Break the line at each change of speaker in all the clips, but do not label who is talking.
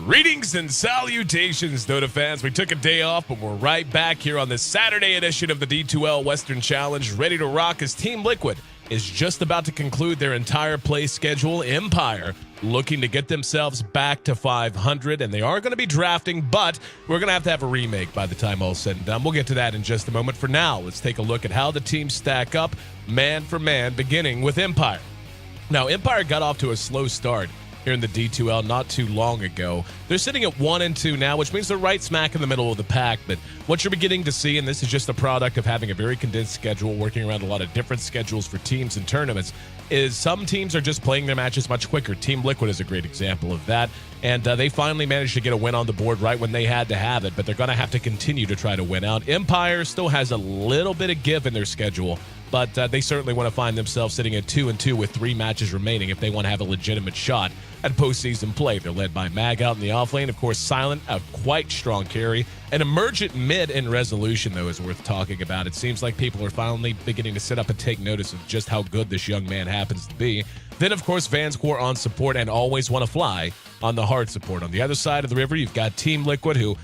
Greetings and salutations, Dota fans. We took a day off, but we're right back here on this Saturday edition of the D2L Western Challenge, ready to rock as Team Liquid is just about to conclude their entire play schedule. Empire looking to get themselves back to 500, and they are going to be drafting, but we're going to have a remake by the time all's said and done. We'll get to that in just a moment. For now, let's take a look at how the teams stack up man for man, beginning with Empire. Now, Empire got off to a slow start here in the D2L not too long ago. They're sitting at 1-2 now, which means they're right smack in the middle of the pack. But what you're beginning to see, and this is just a product of having a very condensed schedule, working around a lot of different schedules for teams and tournaments, is some teams are just playing their matches much quicker. Team Liquid is a great example of that. And they finally managed to get a win on the board right when they had to have it, but they're going to have to continue to try to win out. Empire still has a little bit of give in their schedule, but they certainly want to find themselves sitting at 2-2 with 3 matches remaining if they want to have a legitimate shot at postseason play. They're led by Mag out in the off lane. Of course, Silent, a quite strong carry. An emergent mid in Resolution, though, is worth talking about. It seems like people are finally beginning to sit up and take notice of just how good this young man happens to be. Then, of course, Vanscore on support and always want to fly on the hard support. On the other side of the river, you've got Team Liquid, who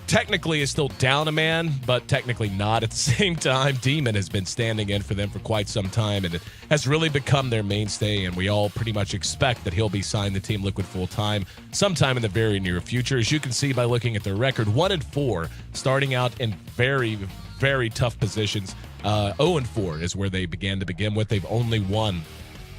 technically is still down a man, but technically not at the same time. Demon has been standing in for them for quite some time, and it has really become their mainstay, and we all pretty much expect that he'll be signed to Team Liquid full-time sometime in the very near future. As you can see by looking at their record, 1-4, starting out in very, very tough positions. 0-4 is where they begin with. They've only won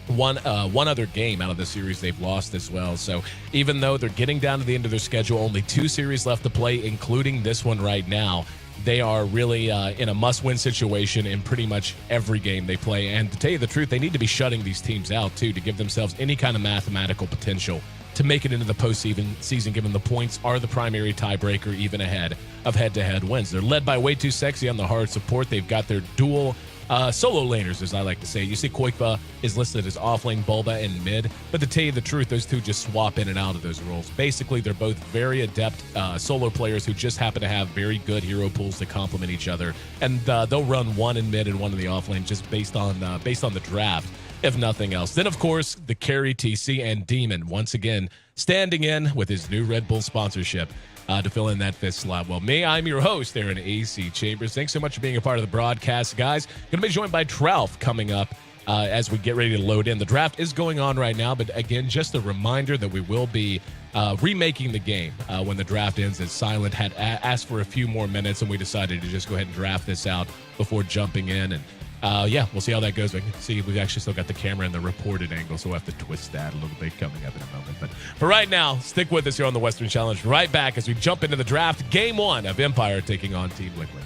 one other game out of the series they've lost as well. So even though they're getting down to the end of their schedule, only 2 series left to play, including this one right now, they are really in a must-win situation in pretty much every game they play. And to tell you the truth, they need to be shutting these teams out, too, to give themselves any kind of mathematical potential to make it into the postseason, given the points are the primary tiebreaker, even ahead of head-to-head wins. They're led by Way Too Sexy on the hard support. They've got their dual solo laners, as I like to say. You see Koikva is listed as offlane, Bulba, and mid, but to tell you the truth, those two just swap in and out of those roles. Basically, they're both very adept solo players who just happen to have very good hero pools that complement each other, and they'll run one in mid and one in the offlane just based on the draft, if nothing else. Then, of course, the carry TC and Demon, once again, standing in with his new Red Bull sponsorship to fill in that 5th slot. Well, I'm your host, Aaron AC Chambers. Thanks so much for being a part of the broadcast, guys. Going to be joined by Trouf coming up as we get ready to load in. The draft is going on right now, but again, just a reminder that we will be remaking the game when the draft ends, as Silent had asked for a few more minutes, and we decided to just go ahead and draft this out before jumping in. And we'll see how that goes. We can see we've actually still got the camera in the reported angle, so we'll have to twist that a little bit coming up in a moment. But for right now, stick with us here on the Western Challenge. Right back as we jump into the draft. Game 1 of Empire taking on Team Liquid.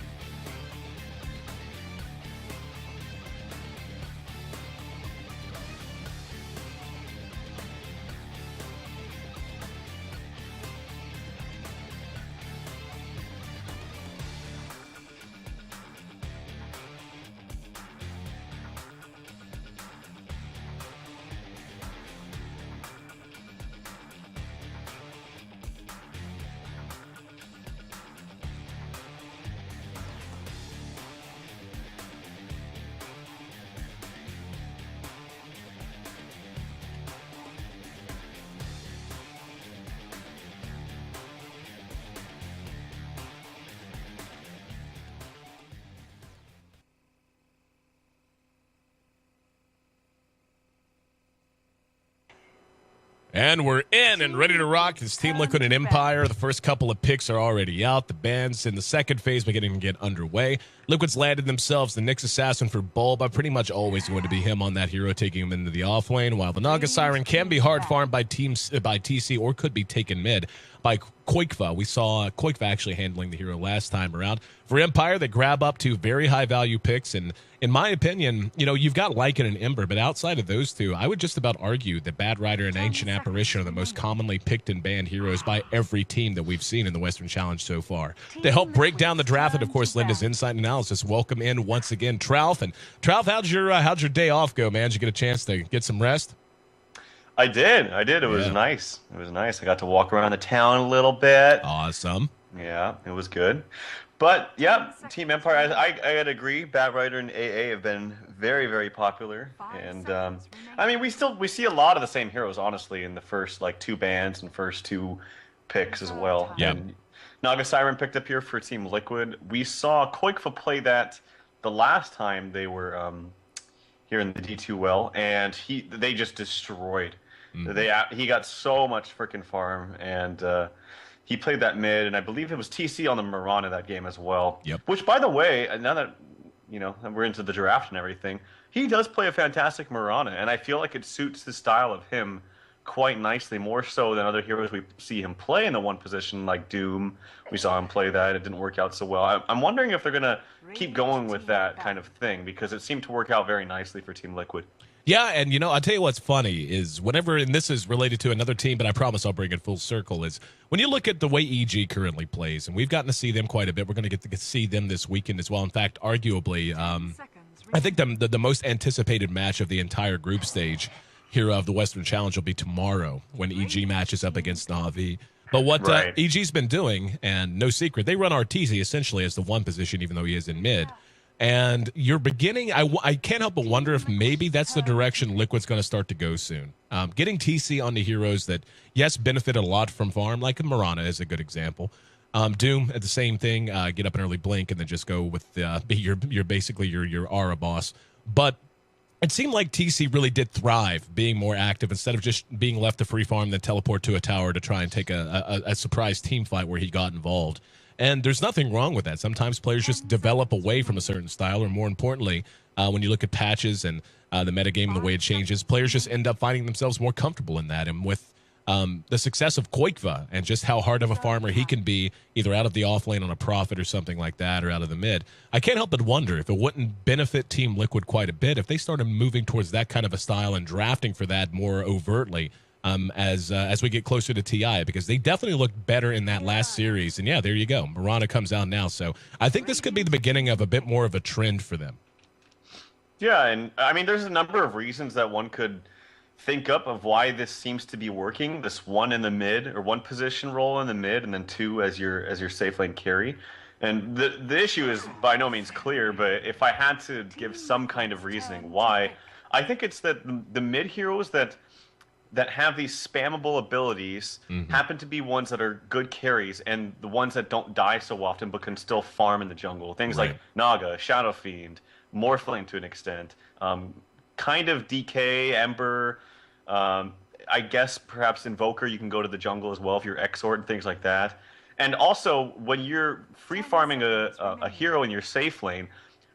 And we're in and ready to rock. It's Team Liquid and Empire. The first couple of picks are already out. The bands in the second phase beginning to get underway. Liquid's landed themselves the Nyx Assassin for Bulba. Pretty much always going to be him on that hero, taking him into the off lane, while the Naga Siren can be hard farmed by TC or could be taken mid by Koikva. We saw Koikva actually handling the hero last time around. For Empire, they grab up 2 very high-value picks, and in my opinion, you've got Lycan and Ember, but outside of those two, I would just about argue that Bad Rider and Ancient Apparition are the most commonly picked and banned heroes by every team that we've seen in the Western Challenge so far. To help break down the draft and, of course, lend his insight and analysis, welcome in once again, Trouf. And Trouf, how'd your day off go, man? Did you get a chance to get some rest?
I did. It was nice. I got to walk around the town a little bit.
Awesome.
Yeah, it was good. But yeah, Team Empire, I gotta agree. Bad Rider and AA have been very, very popular, and I mean, we see a lot of the same heroes, honestly, in the first 2 bans and first 2 picks as well.
Yeah.
And Naga Siren picked up here for Team Liquid. We saw Koikfa play that the last time they were here in the D2L, and they just destroyed. He got so much freaking farm, and he played that mid, and I believe it was TC on the Mirana that game as well.
Yep.
Which, by the way, now that we're into the draft and everything, he does play a fantastic Mirana, and I feel like it suits the style of him quite nicely, more so than other heroes we see him play in the one position, like Doom. We saw him play that. It didn't work out so well. I'm wondering if they're going to keep going with that kind of thing, because it seemed to work out very nicely for Team Liquid.
Yeah, and I'll tell you what's funny is whenever, and this is related to another team, but I promise I'll bring it full circle, is when you look at the way EG currently plays, and we've gotten to see them quite a bit. We're going to get to see them this weekend as well. In fact, arguably, I think the most anticipated match of the entire group stage here of the Western Challenge will be tomorrow when EG matches up against Na'Vi. But what EG's been doing, and no secret, they run Arteezy essentially as the one position, even though he is in mid. And you're beginning, I can't help but wonder if maybe that's the direction Liquid's going to start to go soon. Getting TC onto heroes that, yes, benefited a lot from farm, like Mirana is a good example. Doom, the same thing, get up an early blink and then just go with basically your aura boss. But it seemed like TC really did thrive being more active instead of just being left to free farm then teleport to a tower to try and take a surprise team fight where he got involved. And there's nothing wrong with that. Sometimes players just develop away from a certain style, or more importantly, when you look at patches and the metagame and the way it changes, players just end up finding themselves more comfortable in that. And with the success of Koikva and just how hard of a farmer he can be, either out of the off lane on a Prophet or something like that, or out of the mid, I can't help but wonder if it wouldn't benefit Team Liquid quite a bit if they started moving towards that kind of a style and drafting for that more overtly. As we get closer to TI, because they definitely looked better in that last series. And yeah, there you go. Mirana comes out now. So I think this could be the beginning of a bit more of a trend for them.
Yeah, and I mean, there's a number of reasons that one could think up of why this seems to be working. This one in the mid, or one position role in the mid, and then two as your safe lane carry. And the issue is by no means clear, but if I had to give some kind of reasoning why, I think it's that the mid heroes that have these spammable abilities happen to be ones that are good carries, and the ones that don't die so often but can still farm in the jungle. Things like Naga, Shadow Fiend, Morphling to an extent, kind of DK, Ember, I guess perhaps Invoker, you can go to the jungle as well if you're Exort and things like that. And also, when you're free farming a hero in your safe lane,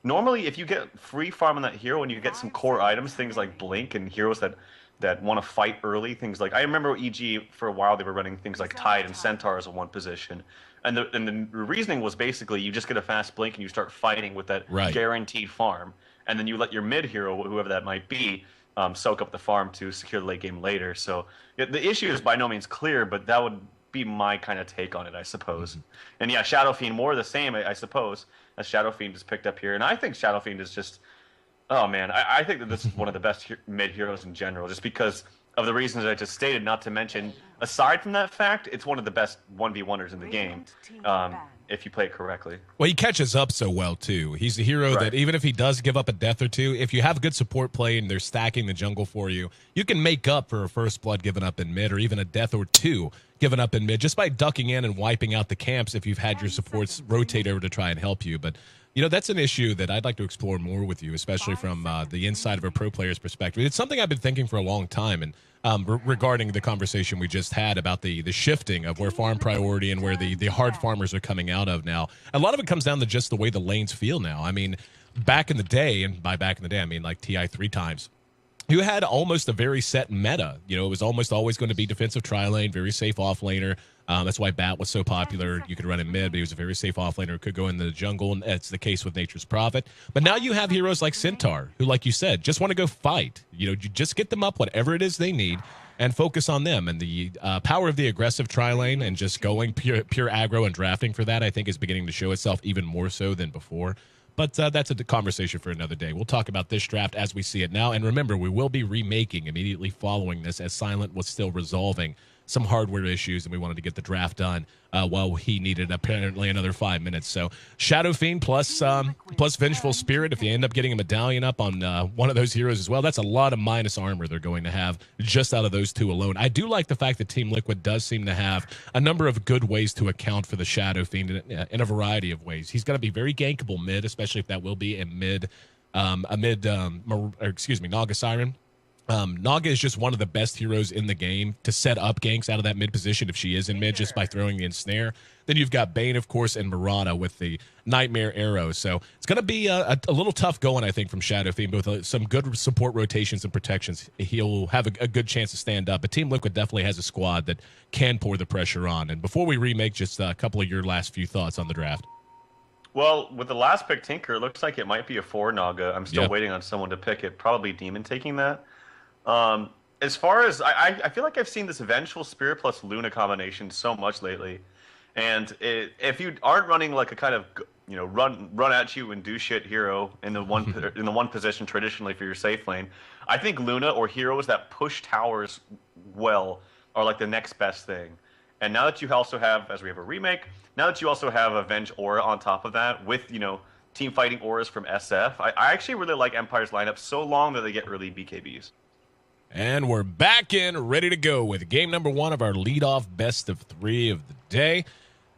normally if you get free farm on that hero and you get some core items, things like Blink and heroes that want to fight early, things like, I remember EG for a while they were running things like Tide and Centaur as a one position, and the reasoning was basically you just get a fast blink and you start fighting with that guaranteed farm, and then you let your mid hero, whoever that might be, soak up the farm to secure the late game later. So the issue is by no means clear, but that would be my kind of take on it, I suppose. And yeah, Shadow Fiend, more of the same, I suppose, as Shadow Fiend is picked up here, and I think Shadow Fiend is just, oh man, I think that this is one of the best mid heroes in general, just because of the reasons I just stated. Not to mention, aside from that fact, it's one of the best 1v1ers in the game, if you play it correctly.
Well, he catches up so well too. He's a hero that even if he does give up a death or two, if you have good support play and they're stacking the jungle for you, you can make up for a first blood given up in mid, or even a death or two given up in mid, just by ducking in and wiping out the camps if you've had your supports rotate over to try and help you. But that's an issue that I'd like to explore more with you, especially from the inside of a pro player's perspective. It's something I've been thinking for a long time, and regarding the conversation we just had about the shifting of where farm priority and where the hard farmers are coming out of now. A lot of it comes down to just the way the lanes feel now. I mean, back in the day, and by back in the day, I mean like TI 3 times, you had almost a very set meta. It was almost always going to be defensive tri-lane, very safe off-laner. That's why Bat was so popular. You could run him mid, but he was a very safe offlaner, could go in the jungle, and that's the case with Nature's Prophet. But now you have heroes like Centaur, who, like you said, just want to go fight. You just get them up whatever it is they need and focus on them. And the power of the aggressive tri-lane and just going pure aggro and drafting for that, I think, is beginning to show itself even more so than before. But that's a conversation for another day. We'll talk about this draft as we see it now. And remember, we will be remaking immediately following this, as Silent was still resolving some hardware issues, and we wanted to get the draft done while he needed apparently another 5 minutes. So Shadow Fiend plus Vengeful Spirit, if you end up getting a medallion up on one of those heroes as well, that's a lot of minus armor they're going to have just out of those two alone. I do like the fact that Team Liquid does seem to have a number of good ways to account for the Shadow Fiend in a variety of ways. He's going to be very gankable mid, especially if that will be a Naga Siren. Naga is just one of the best heroes in the game to set up ganks out of that mid position if she is in mid just by throwing the ensnare. Then you've got Bane, of course, and Murata with the Nightmare Arrow. So it's going to be a little tough going, I think, from Shadow Fiend, but with some good support rotations and protections, he'll have a good chance to stand up. But Team Liquid definitely has a squad that can pour the pressure on. And before we remake, just a couple of your last few thoughts on the draft.
Well, with the last pick, Tinker, it looks like it might be a 4 Naga. I'm still waiting on someone to pick it, probably Demon taking that. As far as I feel like I've seen this Vengeful Spirit plus Luna combination so much lately, and if you aren't running like a kind of run at you and do shit hero in the one position traditionally for your safe lane, I think Luna or heroes that push towers well are like the next best thing. And now that you also have, as we have a remake, now that you also have a Venge Aura on top of that with team fighting auras from SF, I actually really like Empire's lineup so long that they get early BKBs.
And we're back in, ready to go with game number 1 of our leadoff best of 3 of the day.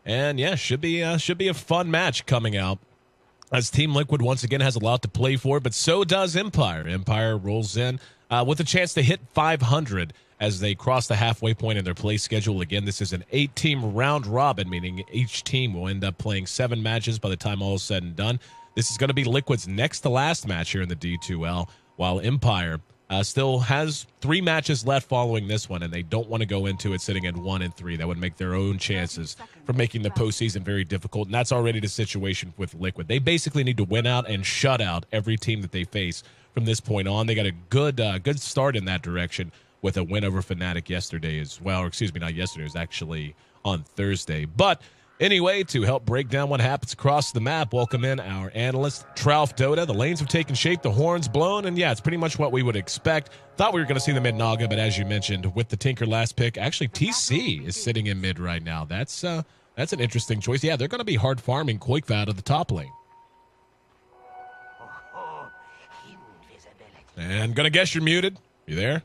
And yeah, should be a fun match coming out, as Team Liquid once again has a lot to play for, but so does Empire. Empire rolls in with a chance to hit 500 as they cross the halfway point in their play schedule. Again, this is an 8-team round robin, meaning each team will end up playing 7 matches by the time all is said and done. This is going to be Liquid's next to last match here in the D2L, while Empire still has 3 matches left following this one, and they don't want to go into it sitting at 1-3. That would make their own chances for making the postseason very difficult, and that's already the situation with Liquid. They basically need to win out and shut out every team that they face from this point on. They got a good start in that direction with a win over Fnatic yesterday as well. Or excuse me, not yesterday. It was actually on Thursday. But anyway, to help break down what happens across the map, welcome in our analyst, Tralf Dota. The lanes have taken shape, the horns blown, and yeah, it's pretty much what we would expect. Thought we were going to see the mid Naga, but as you mentioned, with the Tinker last pick, actually TC is sitting in mid right now. That's an interesting choice. Yeah, they're going to be hard farming Quake out of the top lane. And gonna guess you're muted. You there?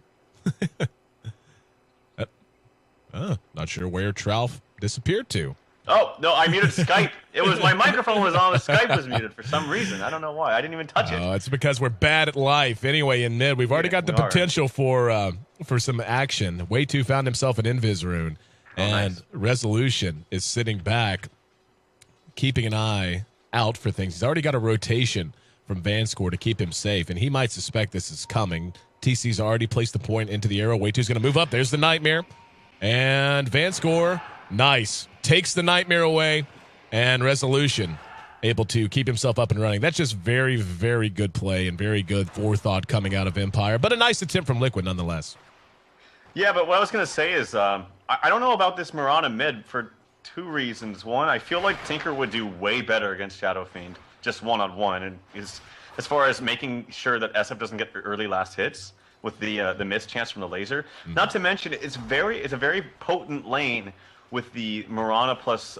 Not sure where Tralf disappeared to.
Oh, no, I muted Skype. It was my microphone was on, the Skype was muted for some reason. I don't know why. I didn't even touch it.
Oh, it's because we're bad at life. Anyway, in mid, we've already got the potential for some action. Way2 found himself an Invis rune, and nice. Resolution is sitting back, keeping an eye out for things. He's already got a rotation from Vanscore to keep him safe, and he might suspect this is coming. TC's already placed the point into the arrow. Way2's going to move up. There's the Nightmare. And Vanscore, nice. Takes the Nightmare away, and Resolution able to keep himself up and running. That's just very, very good play and very good forethought coming out of Empire, but a nice attempt from Liquid nonetheless.
Yeah, but what I was going to say is I don't know about this Mirana mid for 2 reasons. One, I feel like Tinker would do way better against Shadow Fiend, just one-on-one, and as far as making sure that SF doesn't get early last hits with the miss chance from the laser. Mm-hmm. Not to mention, it's a very potent lane with the Mirana plus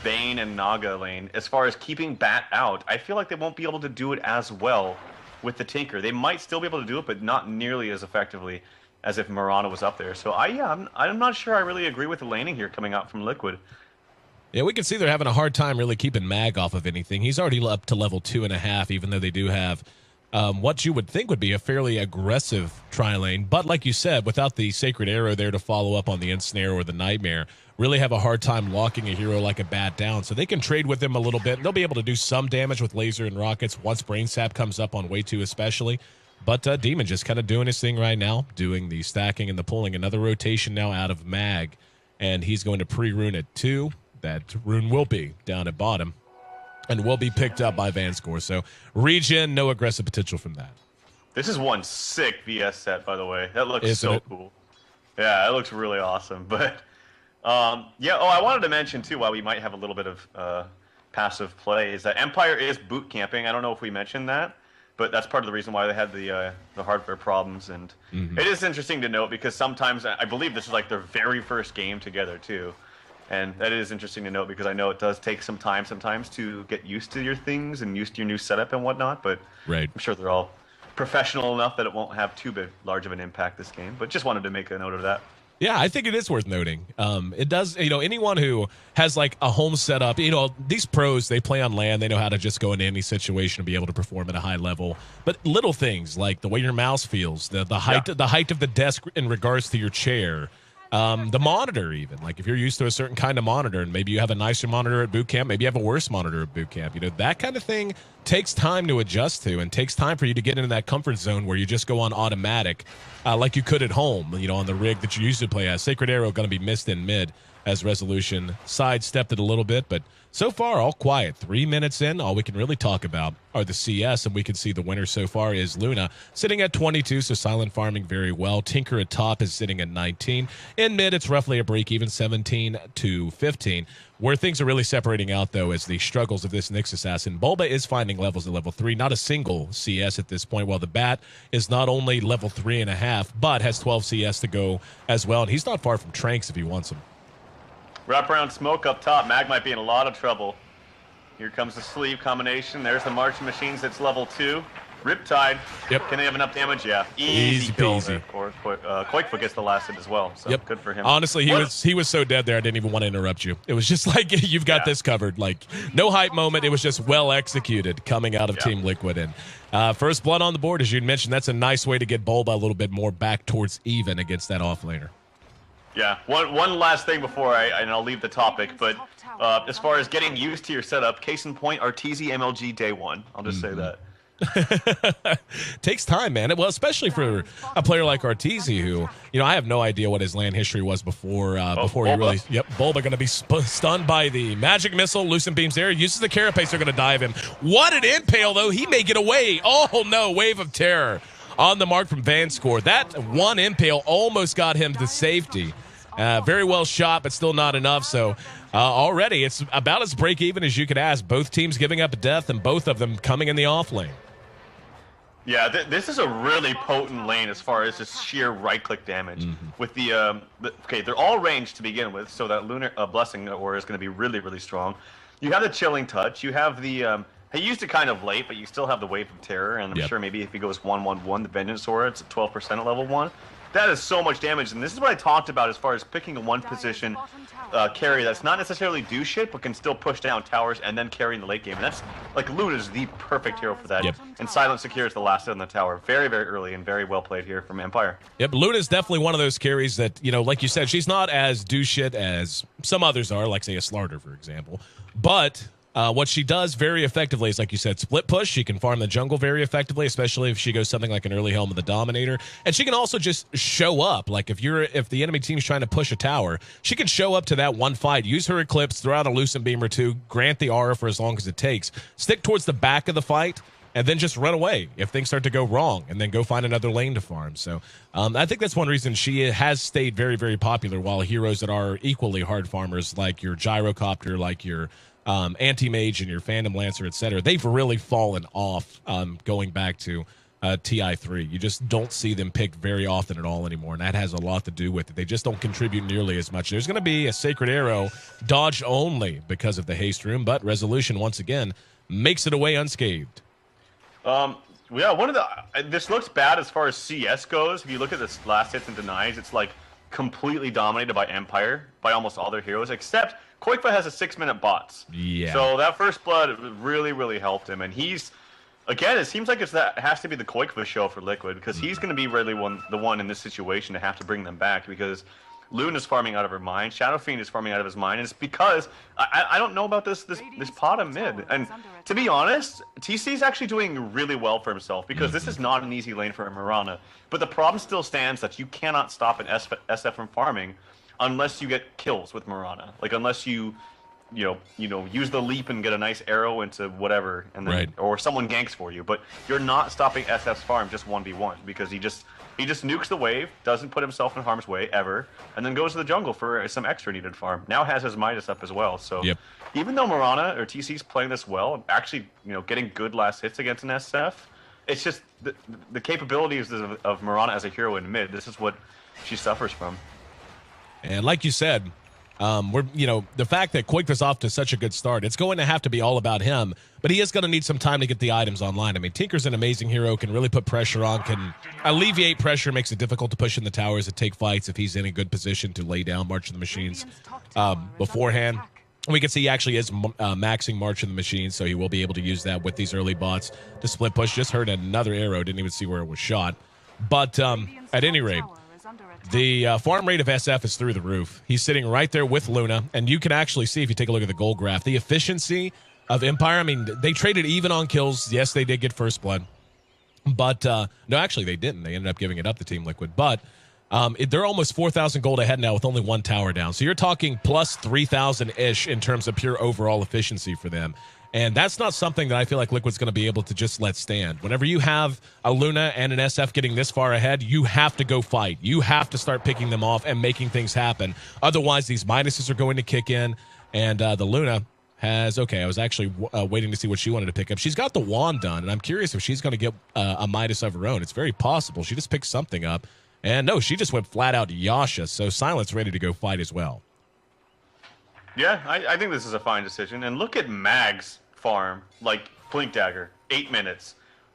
Bane and Naga lane. As far as keeping Bat out, I feel like they won't be able to do it as well with the Tinker. They might still be able to do it, but not nearly as effectively as if Mirana was up there. So I'm not sure I really agree with the laning here coming out from Liquid.
Yeah, we can see they're having a hard time really keeping Mag off of anything. He's already up to level 2.5, even though they do have what you would think would be a fairly aggressive tri-lane. But like you said, without the Sacred Arrow there to follow up on the Ensnare or the Nightmare, really have a hard time locking a hero like a Bat down. So they can trade with him a little bit, and they'll be able to do some damage with laser and rockets once Brain Sap comes up on Way2 especially. But Demon just kind of doing his thing right now, doing the stacking and the pulling. Another rotation now out of Mag, and he's going to pre-rune at 2. That rune will be down at bottom and will be picked up by Vanscore. So regen, no aggressive potential from that.
This is one sick VS set, by the way. That looks so cool. Yeah, it looks really awesome. But yeah, I wanted to mention too, while we might have a little bit of passive play, is that Empire is boot camping. I don't know if we mentioned that. but that's part of the reason why they had the hardware problems. And it is interesting to note because sometimes I believe this is like their very first game together too. And that is interesting to note because I know it does take some time sometimes to get used to your things and used to your new setup and whatnot. But
Right.
I'm sure they're all professional enough that it won't have large of an impact this game. But just wanted to make a note of that.
Yeah, I think it is worth noting. It does, anyone who has like a home setup, these pros, they play on LAN. They know how to just go into any situation and be able to perform at a high level. But little things like the way your mouse feels, the height of the desk in regards to your chair, the monitor even. Like if you're used to a certain kind of monitor and maybe you have a nicer monitor at boot camp, maybe you have a worse monitor at boot camp. That kind of thing takes time to adjust to and takes time for you to get into that comfort zone where you just go on automatic like you could at home, on the rig that you used to play as. Sacred Arrow going to be missed in mid as Resolution sidestepped it a little bit, but so far all quiet. 3 minutes in, all we can really talk about are the CS, and we can see the winner so far is Luna, sitting at 22, so silent farming very well. Tinker at top is sitting at 19. In mid, it's roughly a break-even 17 to 15. Where things are really separating out, though, is the struggles of this Nyx assassin. Bulba is finding levels at level 3, not a single CS at this point, while the Bat is not only level 3.5, but has 12 CS to go as well, and he's not far from Tranks if he wants him.
Wraparound smoke up top. Mag might be in a lot of trouble. Here comes the sleeve combination. There's the Marching Machines. It's level 2. Riptide.
Yep.
Can they have enough damage? Yeah.
Easy
kill
peasy.
there, of course. Quakefoot gets the last hit as well. So good for him.
Honestly, he was so dead there, I didn't even want to interrupt you. It was just like, you've got this covered. Like, no hype moment. It was just well executed coming out of Team Liquid. And first blood on the board, as you mentioned, that's a nice way to get Bulba a little bit more back towards even against that offlaner.
Yeah, one last thing before and I'll leave the topic, but as far as getting used to your setup, case in point, Arteezy MLG day one. I'll just say that.
Takes time, man. Well, especially for a player like Arteezy, who, I have no idea what his LAN history was before he really. Yep, Bulba going to be stunned by the magic missile. Lucent beams there. Uses the carapace. They're going to dive him. What an impale, though. He may get away. Oh, no. Wave of terror on the mark from Vanscore. That one impale almost got him to safety. Very well shot, but still not enough. So already it's about as break even as you could ask. Both teams giving up death and both of them coming in the off lane.
Yeah, this is a really potent lane as far as just sheer right-click damage. With okay, they're all ranged to begin with, so that Lunar Blessing Aura is going to be really, really strong. You have the Chilling Touch. You have the he used it kind of late, but you still have the Wave of Terror, and I'm sure maybe if he goes 1/1/1, the Vengeance Aura, it's at 12% at level 1. That is so much damage, and this is what I talked about as far as picking a one-position carry that's not necessarily do shit, but can still push down towers and then carry in the late game. And that's, like, Luna's the perfect hero for that. And Silent Secure is the last hit on the tower. Very, very early and very well played here from Empire.
Yep, Luna's definitely one of those carries that, like you said, she's not as do shit as some others are, like, say, a Slarter, for example. But what she does very effectively is, like you said, split push. She can farm the jungle very effectively, especially if she goes something like an early Helm of the Dominator. And she can also just show up. Like if the enemy team's trying to push a tower, she can show up to that one fight, use her Eclipse, throw out a Lucent Beam or two, grant the aura for as long as it takes, stick towards the back of the fight, and then just run away if things start to go wrong, and then go find another lane to farm. So I think that's one reason she has stayed very, very popular, while heroes that are equally hard farmers, like your Gyrocopter, like your Anti-Mage and your Phantom Lancer, etc., they've really fallen off going back to TI3. You just don't see them picked very often at all anymore, and that has a lot to do with it. They just don't contribute nearly as much. There's going to be a Sacred Arrow dodge only because of the haste room, but Resolution, once again, makes it away unscathed.
Yeah, this looks bad as far as CS goes. If you look at this last hits and denies, it's like completely dominated by Empire, by almost all their heroes, except Quakefoot has a 6-minute bots.
Yeah.
So that first blood really, really helped him. And he's, again, it seems like it has to be the Quakefoot show for Liquid, because he's going to be really the one in this situation to have to bring them back, because Luna's farming out of her mind, Shadow Fiend is farming out of his mind, and it's because I don't know about this pot of mid. And to be honest, TC's actually doing really well for himself, because this is not an easy lane for Mirana. But the problem still stands that you cannot stop an SF from farming unless you get kills with Mirana. Like, unless you use the leap and get a nice arrow into whatever, and then or someone ganks for you. But you're not stopping SF's farm just 1v1, because he just nukes the wave, doesn't put himself in harm's way ever, and then goes to the jungle for some extra needed farm. Now has his Midas up as well. So even though Mirana or TC's playing this well, actually getting good last hits against an SF, it's just the capabilities of Mirana as a hero in mid. This is what she suffers from.
And like you said, the fact that Koikva's off to such a good start, it's going to have to be all about him, but he is going to need some time to get the items online. I mean, Tinker's an amazing hero, can really put pressure on, can alleviate pressure, makes it difficult to push in the towers and take fights if he's in a good position to lay down March of the Machines beforehand. We can see he actually is maxing March of the Machines, so he will be able to use that with these early bots to split push. Just heard another arrow, didn't even see where it was shot. But at any rate, the farm rate of SF is through the roof. He's sitting right there with Luna, and you can actually see, if you take a look at the gold graph, the efficiency of Empire. I mean, they traded even on kills. Yes, they did get first blood. But, no, actually, they didn't. They ended up giving it up to Team Liquid. But they're almost 4,000 gold ahead now with only one tower down. So you're talking plus 3,000-ish in terms of pure overall efficiency for them. And that's not something that I feel like Liquid's going to be able to just let stand. Whenever you have a Luna and an SF getting this far ahead, you have to go fight. You have to start picking them off and making things happen. Otherwise, these minuses are going to kick in. And the Luna has, okay, I was actually waiting to see what she wanted to pick up. She's got the wand done, and I'm curious if she's going to get a Midas of her own. It's very possible. She just picked something up. And no, she just went flat out Yasha. So Silent's ready to go fight as well.
Yeah, I think this is a fine decision. And look at Mag's farm, like Blink Dagger, 8 minutes.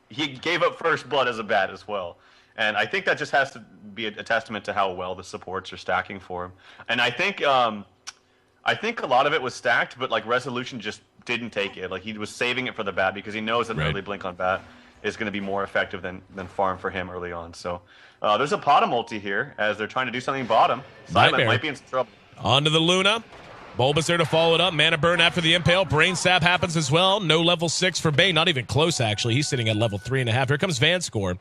He gave up first blood as a bat as well. And I think that just has to be a testament to how well the supports are stacking for him. And I think a lot of it was stacked, but like Resolution just didn't take it. Like he was saving it for the bat because he knows that an early blink on bat is going to be more effective than farm for him early on. So there's a pot of multi here as they're trying to do something bottom. Silent might be in some trouble.
On to the Luna. Bulbous there to follow it up. Mana burn after the impale. Brain sap happens as well. No level 6 for Bane. Not even close, actually. He's sitting at level 3.5. Here comes Vanscore.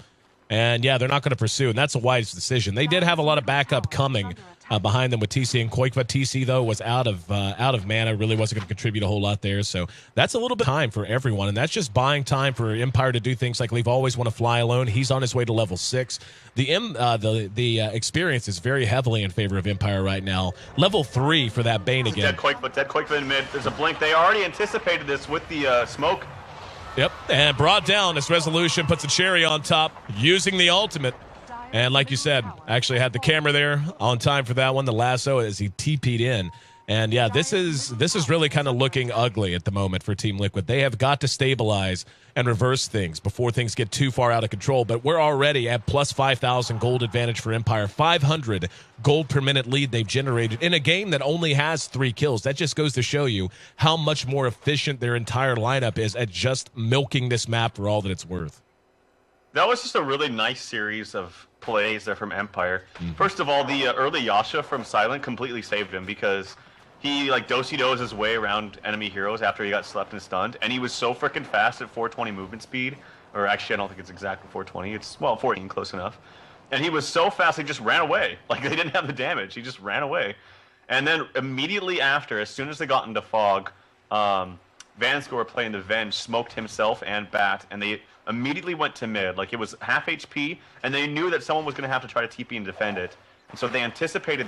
And, yeah, they're not going to pursue, and that's a wise decision. They did have a lot of backup coming behind them with TC and Koikva. TC, though, was out of mana. Really wasn't going to contribute a whole lot there. So that's a little bit of time for everyone, and that's just buying time for Empire to do things like Leave Always Want to Fly Alone. He's on his way to level 6. The experience is very heavily in favor of Empire right now. Level 3 for that Bane again.
Dead Koikva in mid. There's a blink. They already anticipated this with the smoke.
Yep, and brought down. This Resolution puts a cherry on top using the ultimate. And like you said, actually had the camera there on time for that one, the lasso, as he TP'd in. And yeah, this is really kind of looking ugly at the moment for Team Liquid. They have got to stabilize and reverse things before things get too far out of control. But we're already at plus 5,000 gold advantage for Empire. 500 gold per minute lead they've generated in a game that only has 3 kills. That just goes to show you how much more efficient their entire lineup is at just milking this map for all that it's worth.
That was just a really nice series of plays there from Empire. First of all, the early Yasha from Silent completely saved him because he like do-si-does his way around enemy heroes after he got slept and stunned, and he was so freaking fast at 420 movement speed, or actually I don't think it's exactly 420, it's, well, 14, close enough. And he was so fast, he just ran away. Like, they didn't have the damage, he just ran away. And then immediately after, as soon as they got into Fog, Vanscore playing the Venge smoked himself and Bat, and they immediately went to mid. Like, it was half HP, and they knew that someone was going to have to try to TP and defend it. And so they anticipated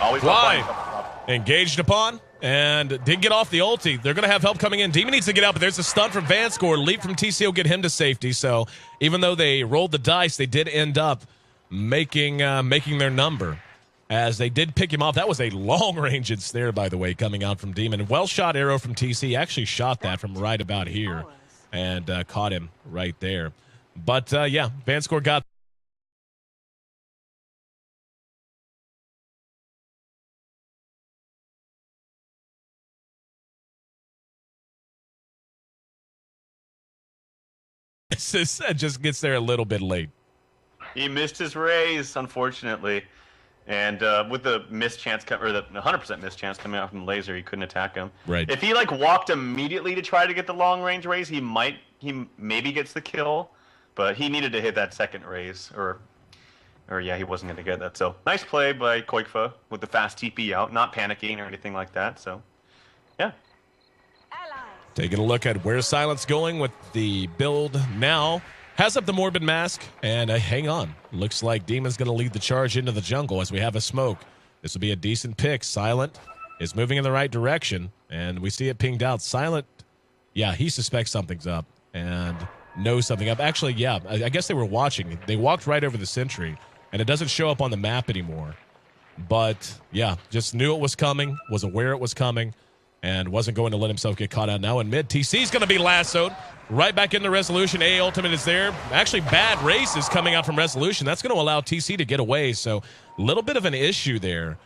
always
fly. Engaged upon, and did get off the ulti. They're going to have help coming in. Demon needs to get out, but there's a stun from Vanscore. Leap from TC will get him to safety. So even though they rolled the dice, they did end up making their number, as they did pick him off. That was a long-range ensnare, by the way, coming out from Demon. Well-shot arrow from TC. Actually shot that from right about here and caught him right there. But, yeah, Vanscore got just gets there a little bit late.
He missed his raise, unfortunately. And with the missed chance, or the 100% missed chance coming out from the laser, he couldn't attack him.
Right.
If he like walked immediately to try to get the long range raise, he maybe gets the kill, but he needed to hit that second raise, or yeah, he wasn't going to get that. So nice play by Koikva with the fast TP out, not panicking or anything like that. So yeah.
Taking a look at where Silent's going with the build now. Has up the Morbid Mask, and hang on. Looks like Demon's going to lead the charge into the jungle as we have a smoke. This will be a decent pick. Silent is moving in the right direction, and we see it pinged out. Silent, yeah, he suspects something's up, and know something up. Actually, yeah, I guess they were watching. They walked right over the sentry, and it doesn't show up on the map anymore. But, yeah, just knew it was coming, was aware it was coming, and wasn't going to let himself get caught out. Now in mid, TC's going to be lassoed. Right back into Resolution. A Ultimate is there. Actually, bad races coming out from Resolution. That's going to allow TC to get away. So a little bit of an issue there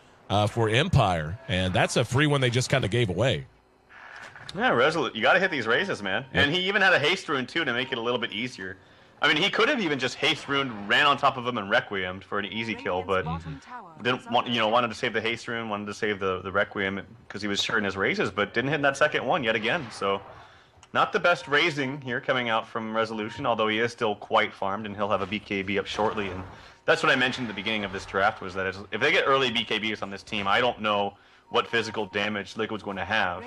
for Empire. And that's a free one they just kind of gave away.
Yeah, Resolute. You got to hit these races, man.
Yep.
And he even had a haste rune, too, to make it a little bit easier. I mean, he could have even just haste rune, ran on top of him, and Requiemed for an easy kill, but didn't want, wanted to save the haste rune, wanted to save the Requiem because he was sure in his races, but didn't hit that second one yet again. So, not the best raising here coming out from Resolution, although he is still quite farmed, and he'll have a BKB up shortly. And that's what I mentioned at the beginning of this draft, was that if they get early BKBs on this team, I don't know what physical damage Liquid's going to have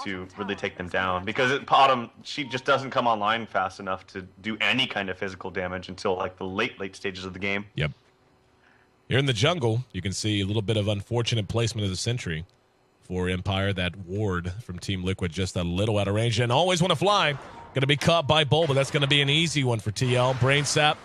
to really take them down, because at bottom she just doesn't come online fast enough to do any kind of physical damage until like the late stages of the game.
Yep. Here in the jungle, you can see a little bit of unfortunate placement of the sentry for Empire. That ward from Team Liquid just a little out of range, and always want to fly. Going to be caught by Bull, but that's going to be an easy one for TL. Brain Sap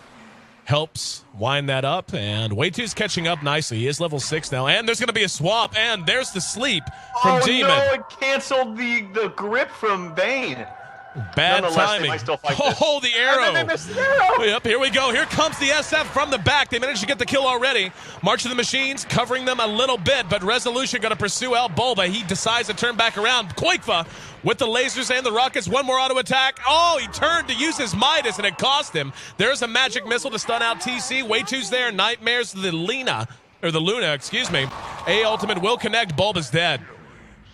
helps wind that up, and Way2's catching up nicely. He is level 6 now, and there's going to be a swap, and there's the sleep from Demon.
Oh, no, it canceled the grip from Bane.
Bad timing. Oh, the arrow.
And then they missed the arrow.
Yep, here we go. Here comes the SF from the back. They managed to get the kill already. March of the Machines covering them a little bit, but Resolution going to pursue out Bulba. He decides to turn back around. Koikfa with the lasers and the rockets. One more auto attack. Oh, he turned to use his Midas, and it cost him. There's a magic missile to stun out TC. Way2's there. Nightmares the Luna, excuse me. A Ultimate will connect. Bulba's dead.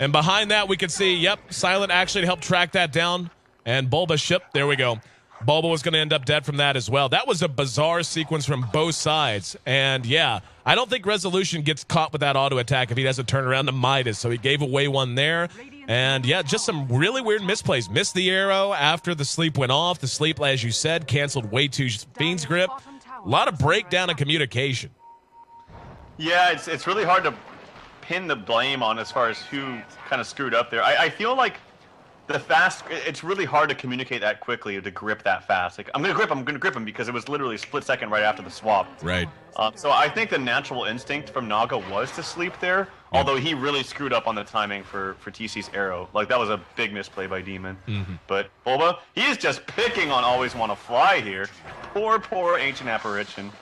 And behind that, we can see, yep, Silent actually helped track that down. And Bulba ship, there we go. Bulba was going to end up dead from that as well. That was a bizarre sequence from both sides. And, yeah, I don't think Resolution gets caught with that auto attack if he doesn't turn around to Midas. So he gave away one there. And, yeah, just some really weird misplays. Missed the arrow after the sleep went off. The sleep, as you said, canceled Way2's Fiend's Grip. A lot of breakdown in communication.
Yeah, it's really hard to pin the blame on as far as who kind of screwed up there. I feel like it's really hard to communicate that quickly, to grip that fast. Like, I'm going to grip him because it was literally a split second right after the swap.
Right.
So I think the natural instinct from Naga was to sleep there, although he really screwed up on the timing for TC's arrow. Like, that was a big misplay by Demon. But Bulba, he is just picking on Always Want to Fly here. Poor Ancient Apparition.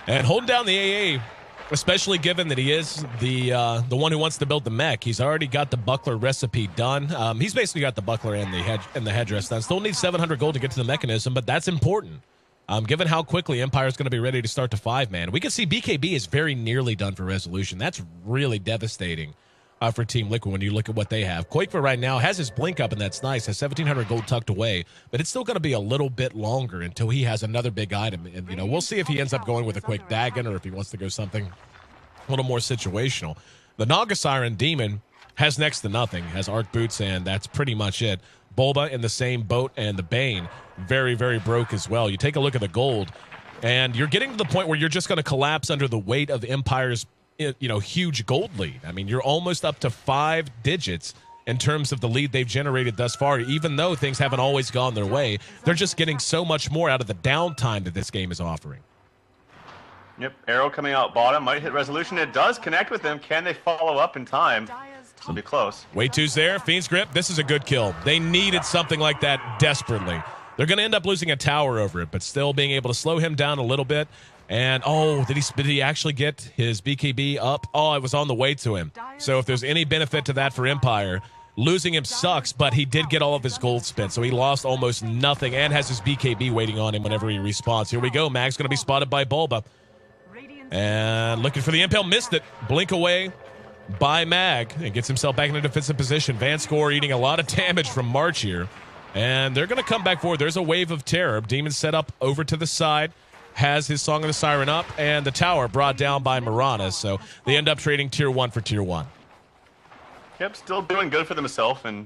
And holding down the AA, especially given that he is the one who wants to build the mech. He's already got the buckler recipe done. He's basically got the buckler and the headdress done. Still needs 700 gold to get to the mechanism, but that's important. Given how quickly Empire's going to be ready to start to 5-man. We can see BKB is very nearly done for Resolution. That's really devastating for Team Liquid when you look at what they have. Koikva right now has his blink up, and that's nice. Has 1,700 gold tucked away, but it's still going to be a little bit longer until he has another big item. And, we'll see if he ends up going with a quick Dagon or if he wants to go something a little more situational. The Naga Siren Demon has next to nothing, has Arc Boots, and that's pretty much it. Bulba in the same boat, and the Bane very, very broke as well. You take a look at the gold, and you're getting to the point where you're just going to collapse under the weight of Empire's huge gold lead. I mean, you're almost up to 5 digits in terms of the lead they've generated thus far. Even though things haven't always gone their way, they're just getting so much more out of the downtime that this game is offering.
Yep, arrow coming out bottom, might hit Resolution. It does connect with them. Can they follow up in time? It'll be close.
Way2's there, Fiend's Grip. This is a good kill. They needed something like that desperately. They're going to end up losing a tower over it, but still being able to slow him down a little bit. And, did he actually get his BKB up? Oh, it was on the way to him. So if there's any benefit to that for Empire, losing him sucks, but he did get all of his gold spent, so he lost almost nothing and has his BKB waiting on him whenever he respawns. Here we go. Mag's going to be spotted by Bulba. And looking for the impale, missed it. Blink away by Mag and gets himself back in a defensive position. Vanscore eating a lot of damage from March here. And they're going to come back forward. There's a wave of terror. Demon set up over to the side. Has his Song of the Siren up, and the tower brought down by Marana. So they end up trading tier 1 for tier 1.
Yep, still doing good for themselves. And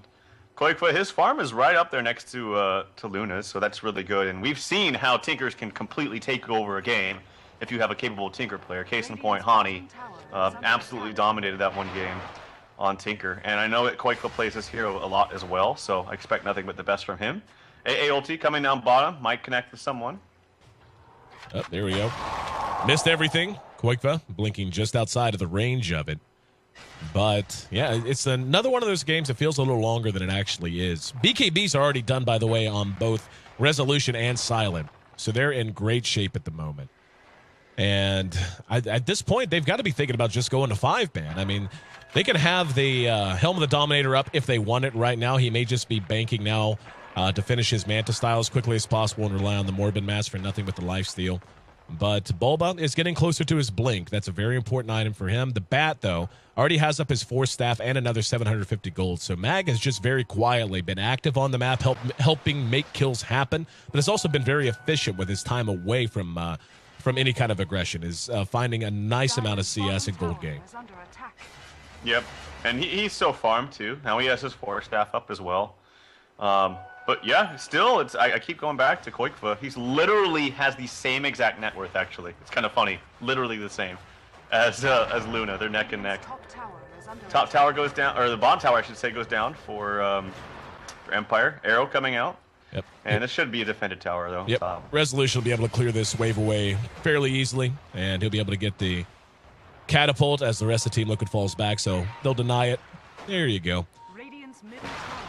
Koikfa, his farm is right up there next to Luna's, so that's really good. And we've seen how Tinkers can completely take over a game if you have a capable Tinker player. Case in point, Hani absolutely dominated that one game on Tinker. And I know that Koikfa plays this hero a lot as well, so I expect nothing but the best from him. AA ulti coming down bottom. Might connect with someone.
Oh, there we go. Missed everything. Koikva blinking just outside of the range of it. But, yeah, it's another one of those games that feels a little longer than it actually is. BKBs are already done, by the way, on both Resolution and Silent. So they're in great shape at the moment. And at this point, they've got to be thinking about just going to 5-man. I mean, they can have the Helm of the Dominator up if they want it right now. He may just be banking now to finish his Manta style as quickly as possible and rely on the Morbid Mask for nothing but the lifesteal. But Bulba is getting closer to his Blink. That's a very important item for him. The Bat, though, already has up his 4 staff and another 750 gold. So Mag has just very quietly been active on the map, helping make kills happen, but has also been very efficient with his time away from any kind of aggression, is finding a nice amount of CS in gold game.
Yep, and he's so farmed, too. Now he has his 4 staff up as well. But yeah, still, I keep going back to Koikva. He's literally has the same exact net worth, actually. It's kind of funny. Literally the same as Luna. They're neck and neck. Top tower goes down, or the bottom tower, I should say, goes down for Empire. Arrow coming out.
Yep.
And it should be a defended tower, though.
Yep. Resolution will be able to clear this wave away fairly easily, and he'll be able to get the catapult as the rest of Team Liquid falls back, so they'll deny it. There you go.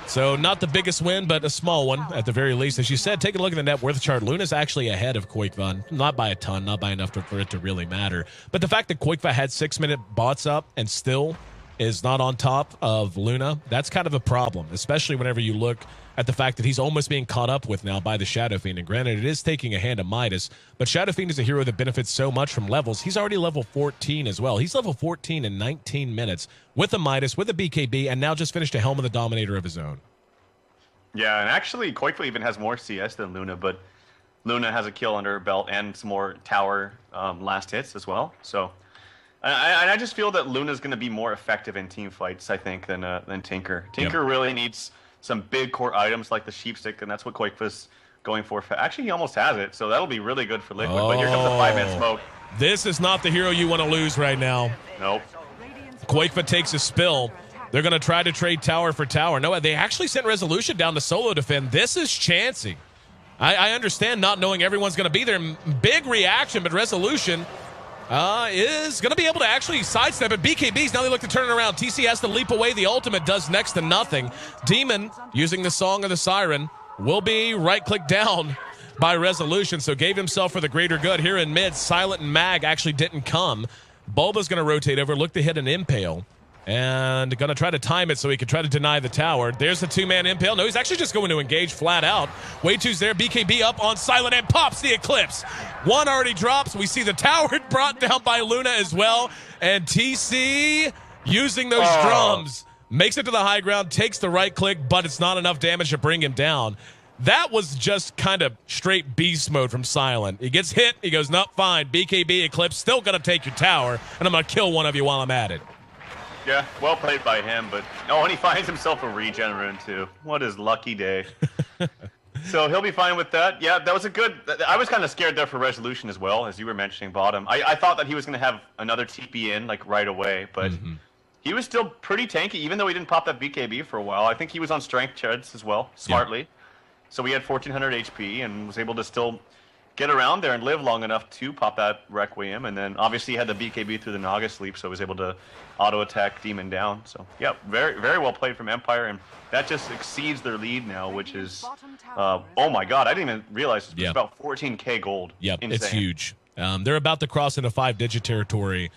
So not the biggest win, but a small one at the very least. As you said, take a look at the net worth chart. Luna's actually ahead of Koikva, not by a ton, not by enough for it to really matter. But the fact that Koikva had 6-minute bots up and still is not on top of Luna, that's kind of a problem, especially whenever you look at the fact that he's almost being caught up with now by the Shadow Fiend. And granted, it is taking a hand of Midas, but Shadow Fiend is a hero that benefits so much from levels. He's already level 14 as well. He's level 14 in 19 minutes with a Midas, with a BKB, and now just finished a Helm of the Dominator of his own.
Yeah, and actually, Koikva even has more CS than Luna, but Luna has a kill under her belt and some more tower last hits as well. So, I just feel that Luna's going to be more effective in team fights, I think, than Tinker. Tinker really needs some big core items like the Sheep Stick, and that's what Koikva's going for. Actually, he almost has it, so that'll be really good for Liquid. But here comes the 5-man smoke.
This is not the hero you want to lose right now.
Nope.
Koikva takes a spill. They're going to try to trade tower for tower. No, they actually sent Resolution down to solo defend. This is chancy. I understand not knowing everyone's going to be there. Big reaction, but Resolution is going to be able to actually sidestep it. BKBs, now they look to turn it around. TC has to leap away. The ultimate does next to nothing. Demon, using the Song of the Siren, will be right-clicked down by Resolution, so gave himself for the greater good. Here in mid, Silent and Mag actually didn't come. Bulba's going to rotate over, look to hit an Impale, and going to try to time it so he can try to deny the tower. There's the 2-man Impale. No, he's actually just going to engage flat out. Way 2's there. BKB up on Silent and pops the Eclipse. One already drops. We see the tower brought down by Luna as well. And TC, using those drums, makes it to the high ground, takes the right click, but it's not enough damage to bring him down. That was just kind of straight beast mode from Silent. He gets hit. He goes, nope, fine. BKB Eclipse, still going to take your tower, and I'm going to kill one of you while I'm at it.
Yeah, well played by him, but and he finds himself a regen rune too. What his lucky day. So he'll be fine with that. Yeah, that was a good. I was kind of scared there for Resolution as well, as you were mentioning bottom. I thought that he was going to have another TP in like right away, but he was still pretty tanky, even though he didn't pop that BKB for a while. I think he was on strength charts as well, smartly. Yeah. So he had 1400 HP and was able to still get around there and live long enough to pop that Requiem, and then obviously he had the BKB through the Naga sleep, so he was able to auto-attack Demon down. So, yeah, very, very well played from Empire, and that just exceeds their lead now, which is, oh my god, I didn't even realize it's about 14k gold.
Yep, it's huge. They're about to cross into 5-digit territory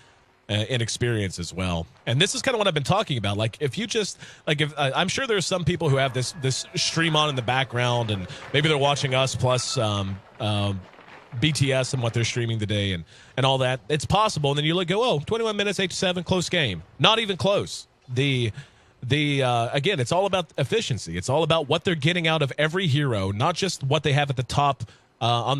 in experience as well. And this is kind of what I've been talking about. Like, if you just, like, if I'm sure there's some people who have this stream on in the background, and maybe they're watching us plus BTS and what they're streaming today and all that. It's possible. And then you look, go, 21 minutes, 8-7, close game. Not even close. Again, it's all about efficiency. It's all about what they're getting out of every hero, not just what they have at the top on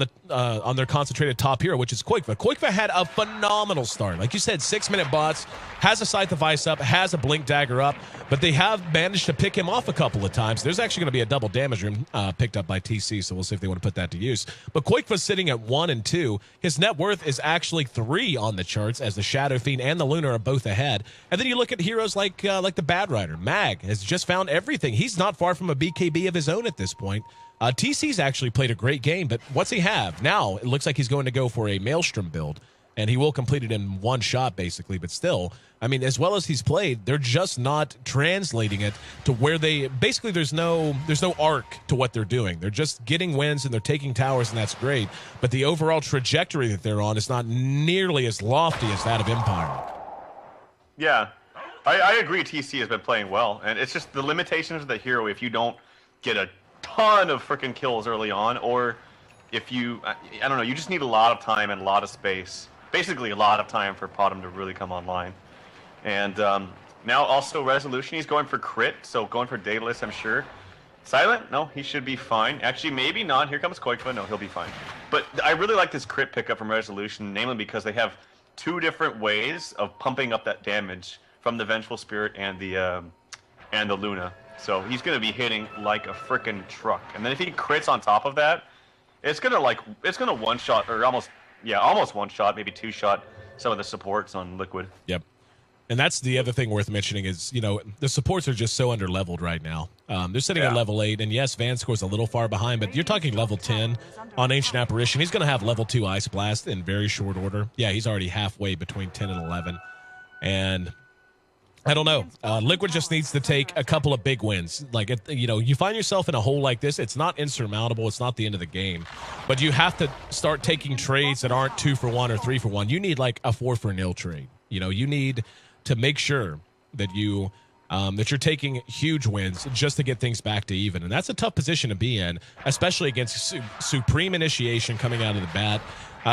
their concentrated top hero, which is Koikva. Koikva had a phenomenal start. Like you said, 6-minute bots, has a Scythe of Ice up, has a Blink Dagger up, but they have managed to pick him off a couple of times. There's actually going to be a double damage room picked up by TC, so we'll see if they want to put that to use. But Koikva's sitting at 1 and 2. His net worth is actually 3 on the charts, as the Shadow Fiend and the Luna are both ahead. And then you look at heroes like the Bad Rider. Mag has just found everything. He's not far from a BKB of his own at this point. TC's actually played a great game, but what's he have? Now it looks like he's going to go for a Maelstrom build, and he will complete it in one shot, basically. But still, I mean, as well as he's played, they're just not translating it to where they basically there's no arc to what they're doing. They're just getting wins and they're taking towers, and that's great. But the overall trajectory that they're on is not nearly as lofty as that of Empire.
Yeah, I agree. TC has been playing well, and it's just the limitations of the hero. If you don't get a ton of freaking kills early on, or if you, I don't know, you just need a lot of time and a lot of space. Basically, a lot of time for Potom to really come online. And now also Resolution, he's going for crit, so going for Daedalus, I'm sure. Silent? No, he should be fine. Actually, maybe not. Here comes Koikva. No, he'll be fine. But I really like this crit pickup from Resolution, namely because they have two different ways of pumping up that damage from the Vengeful Spirit and the Luna. So he's going to be hitting like a freaking truck. And then if he crits on top of that, it's going to one-shot, or almost one-shot, maybe two-shot some of the supports on Liquid.
Yep. And that's the other thing worth mentioning is, you know, the supports are just so under-leveled right now. They're sitting at level 8, and yes, Vanscore's a little far behind, but you're talking level 10 on Ancient Apparition. He's going to have level 2 Ice Blast in very short order. Yeah, he's already halfway between 10 and 11. And I don't know. Liquid just needs to take a couple of big wins. Like, you know, you find yourself in a hole like this, it's not insurmountable. It's not the end of the game. But you have to start taking trades that aren't 2 for 1 or 3 for 1. You need like a 4 for 0 trade. You know, you need to make sure that you're taking huge wins just to get things back to even. And that's a tough position to be in, especially against Supreme Initiation coming out of the bat.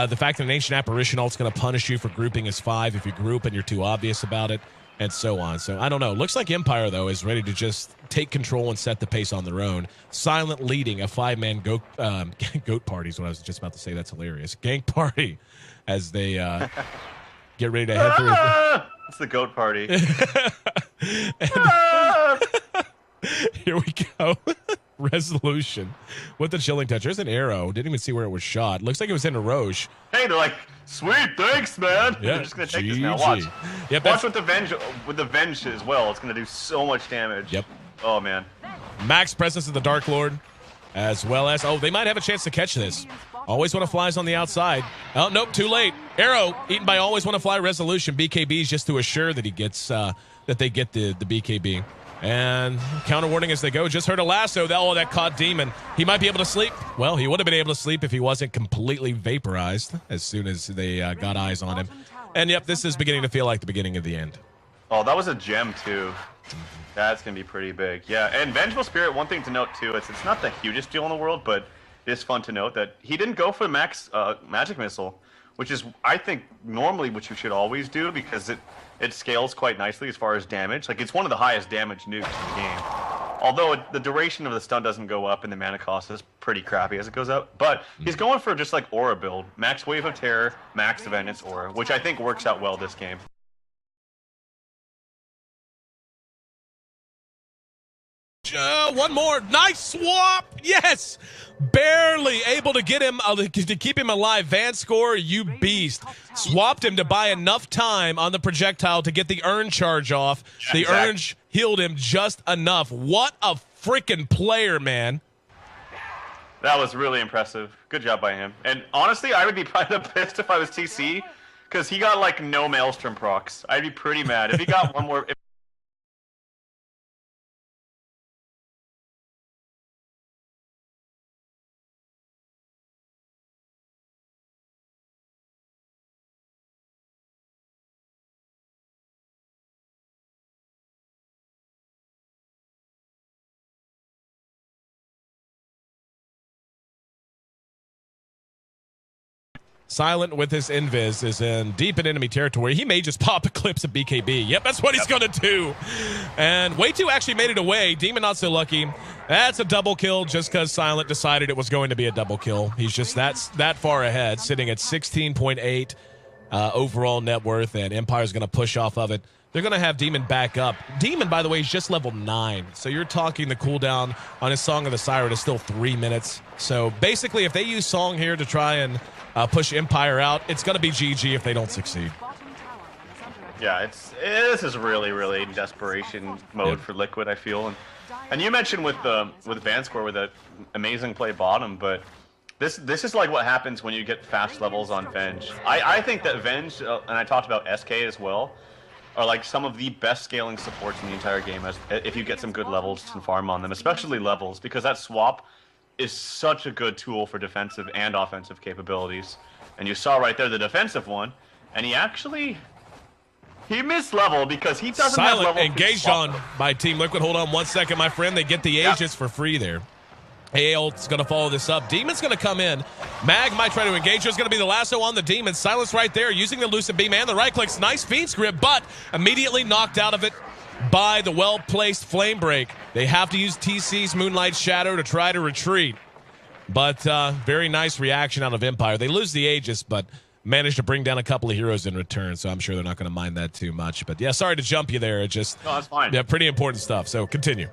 The fact that an Ancient Apparition ult's going to punish you for grouping as 5 if you group and you're too obvious about it, and so on. So I don't know. Looks like Empire, though, is ready to just take control and set the pace on their own. Silent leading a 5-man goat party is what I was just about to say. That's hilarious. Gank party as they get ready to head through.
It's the goat party.
Here we go. Resolution with the chilling touch. There's an arrow. Didn't even see where it was shot. Looks like it was in a Roche.
Hey, they're like, sweet, thanks, man.
Yeah,
they're just gonna take this now. Watch.
Yep,
Watch with the Venge as well. It's gonna do so much damage.
Yep.
Oh man.
Max presence of the Dark Lord, as well as they might have a chance to catch this. Always Want to Fly's on the outside. Oh nope, too late. Arrow eaten by Always Want to Fly. Resolution. BKBs just to assure that he gets that they get the BKB. And counter warning as they go. Just heard a lasso. That caught Demon. He might be able to sleep. Well, he would have been able to sleep if he wasn't completely vaporized as soon as they got eyes on him. And yep, this is beginning to feel like the beginning of the end.
Oh, that was a gem too. That's gonna be pretty big. Yeah, and Vengeful Spirit. One thing to note too, it's not the hugest deal in the world, but it is fun to note that he didn't go for Max Magic Missile, which is, I think, normally what you should always do because it scales quite nicely as far as damage. Like, it's one of the highest damage nukes in the game. Although the duration of the stun doesn't go up and the mana cost is pretty crappy as it goes up. But he's going for just like Aura build. Max Wave of Terror, Max Vengeance Aura, which I think works out well this game.
One more. Nice swap. Yes. Barely able to get him, to keep him alive. Vanscore, you beast. Swapped him to buy enough time on the projectile to get the urn charge off. Yeah, the urn healed him just enough. What a freaking player, man.
That was really impressive. Good job by him. And honestly, I would be kind of pissed if I was TC because he got like no Maelstrom procs. I'd be pretty mad if he got one more.
Silent with his invis is in deep in enemy territory. He may just pop Eclipse of BKB. Yep, that's what he's going to do. And Way 2 actually made it away. Demon not so lucky. That's a double kill just because Silent decided it was going to be a double kill. He's just that far ahead, sitting at 16.8 overall net worth, and Empire's going to push off of it. They're going to have Demon back up. Demon, by the way, is just level 9. So you're talking the cooldown on his Song of the Siren is still 3 minutes. So basically, if they use Song here to try and push Empire out, it's going to be GG if they don't succeed.
Yeah, this is really in desperation mode for Liquid, I feel. And you mentioned with Vanscore with that amazing play bottom, but this is like what happens when you get fast levels on Venge. I think that Venge, and I talked about SK as well, are like some of the best scaling supports in the entire game if you get some good levels and farm on them, especially levels, because that swap is such a good tool for defensive and offensive capabilities. And you saw right there the defensive one, and he missed level because he doesn't have level.
Silent engaged on by Team Liquid. Hold on 1 second, my friend. They get the Aegis for free there. AL's going to follow this up. Demon's going to come in. Mag might try to engage. There's going to be the lasso on the Demon. Silence right there using the Lucid Beam and the right clicks. Nice Fiend's Grip, but immediately knocked out of it by the well-placed Flame Break. They have to use TC's Moonlight Shadow to try to retreat. But very nice reaction out of Empire. They lose the Aegis, but managed to bring down a couple of heroes in return, so I'm sure they're not going to mind that too much. But yeah, sorry to jump you there. It just,
no, that's fine.
Yeah, pretty important stuff. So continue.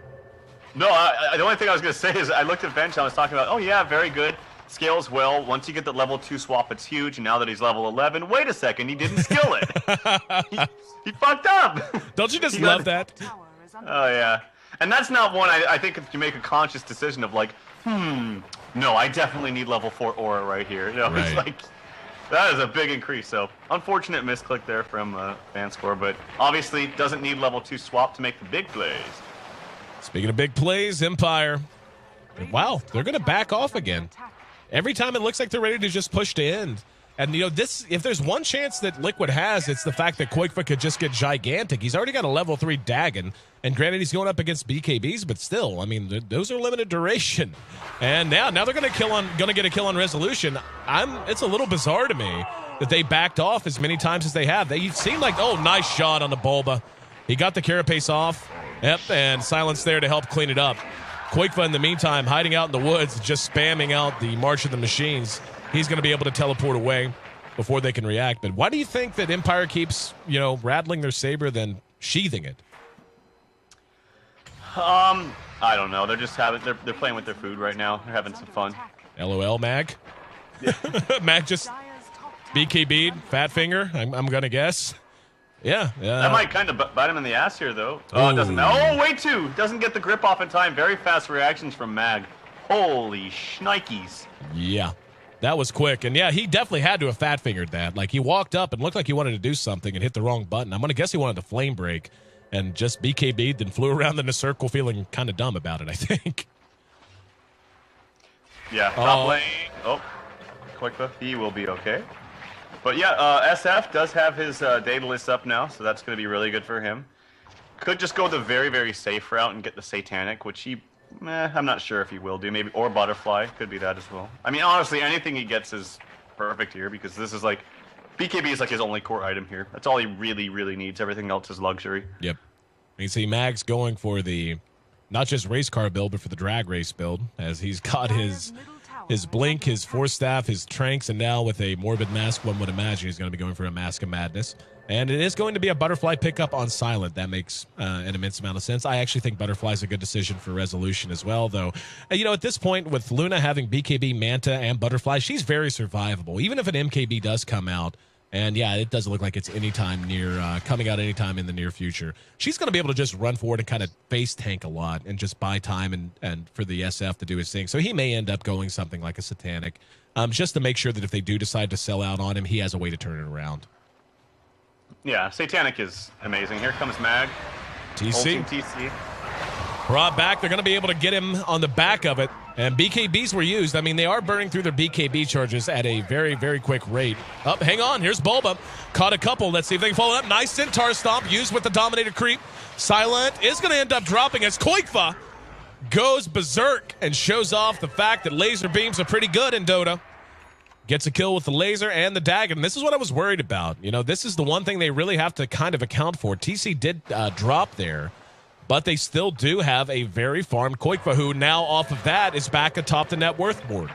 No, the only thing I was going to say is I looked at Venge and I was talking about, oh yeah, very good. Scales well. Once you get the level 2 swap, it's huge. And now that he's level 11, wait a second, he didn't skill it. he fucked up.
Don't you just love that?
Oh, yeah. And that's not one I think if you make a conscious decision of like, no, I definitely need level 4 aura right here. No,
right.
It's like, that is a big increase. So, unfortunate misclick there from Vanscore, but obviously doesn't need level 2 swap to make the big plays.
Speaking of big plays, Empire. Wow, they're going to back off again. Every time it looks like they're ready to just push to end. And, you know, this, if there's one chance that Liquid has, it's the fact that Koikfa could just get gigantic. He's already got a level 3 Dagon. And granted, he's going up against BKBs, but still, I mean, those are limited duration. And now they're going to get a kill on Resolution. It's a little bizarre to me that they backed off as many times as they have. They seem like, oh, nice shot on the Bulba. He got the carapace off. Yep, and Silence there to help clean it up. Koikfa, in the meantime, hiding out in the woods, just spamming out the March of the Machines. He's going to be able to teleport away before they can react. But why do you think that Empire keeps, rattling their saber than sheathing it?
I don't know. They're just they're playing with their food right now. They're having some fun.
LOL, Mag. Yeah. Mag just BKB'd, fat finger, I'm going to guess. Yeah.
That might kind of bite him in the ass here, though. Oh, it doesn't. Oh, way too. Doesn't get the grip off in time. Very fast reactions from Mag. Holy shnikes.
Yeah, that was quick. And yeah, he definitely had to have fat fingered that. Like, he walked up and looked like he wanted to do something and hit the wrong button. I'm going to guess he wanted to flame break and just BKB'd, then flew around in a circle feeling kind of dumb about it, I think.
Yeah, top lane. Oh, Koikfa, he will be okay. But yeah, SF does have his data list up now, so that's going to be really good for him. Could just go the very, very safe route and get the Satanic, which I'm not sure if he will do. Maybe, or Butterfly, could be that as well. I mean, honestly, anything he gets is perfect here, because this is like, BKB is like his only core item here. That's all he really, really needs. Everything else is luxury.
Yep. You see Mag's going for the, not just race car build, but for the drag race build, as he's got his Blink, his Force Staff, his Tranks, and now with a Morbid Mask, one would imagine he's going to be going for a Mask of Madness. And it is going to be a Butterfly pickup on Silent. That makes an immense amount of sense. I actually think Butterfly is a good decision for Resolution as well, though. At this point, with Luna having BKB, Manta, and Butterfly, she's very survivable, even if an MKB does come out. And yeah, it doesn't look like it's coming out anytime in the near future. She's going to be able to just run forward and kind of base tank a lot and just buy time and for the SF to do his thing. So he may end up going something like a Satanic, just to make sure that if they do decide to sell out on him, he has a way to turn it around.
Yeah, Satanic is amazing. Here comes Mag.
TC. Brought back. They're going to be able to get him on the back of it. And BKBs were used. I mean, they are burning through their BKB charges at a very, very quick rate. Oh, hang on. Here's Bulba. Caught a couple. Let's see if they can follow up. Nice Centaur Stomp used with the Dominator Creep. Silent is going to end up dropping as Koikfa goes berserk and shows off the fact that laser beams are pretty good in Dota. Gets a kill with the laser and the dagger. And this is what I was worried about. This is the one thing they really have to kind of account for. TC did drop there, but they still do have a very farmed Koikfa, who now off of that is back atop the net worth board.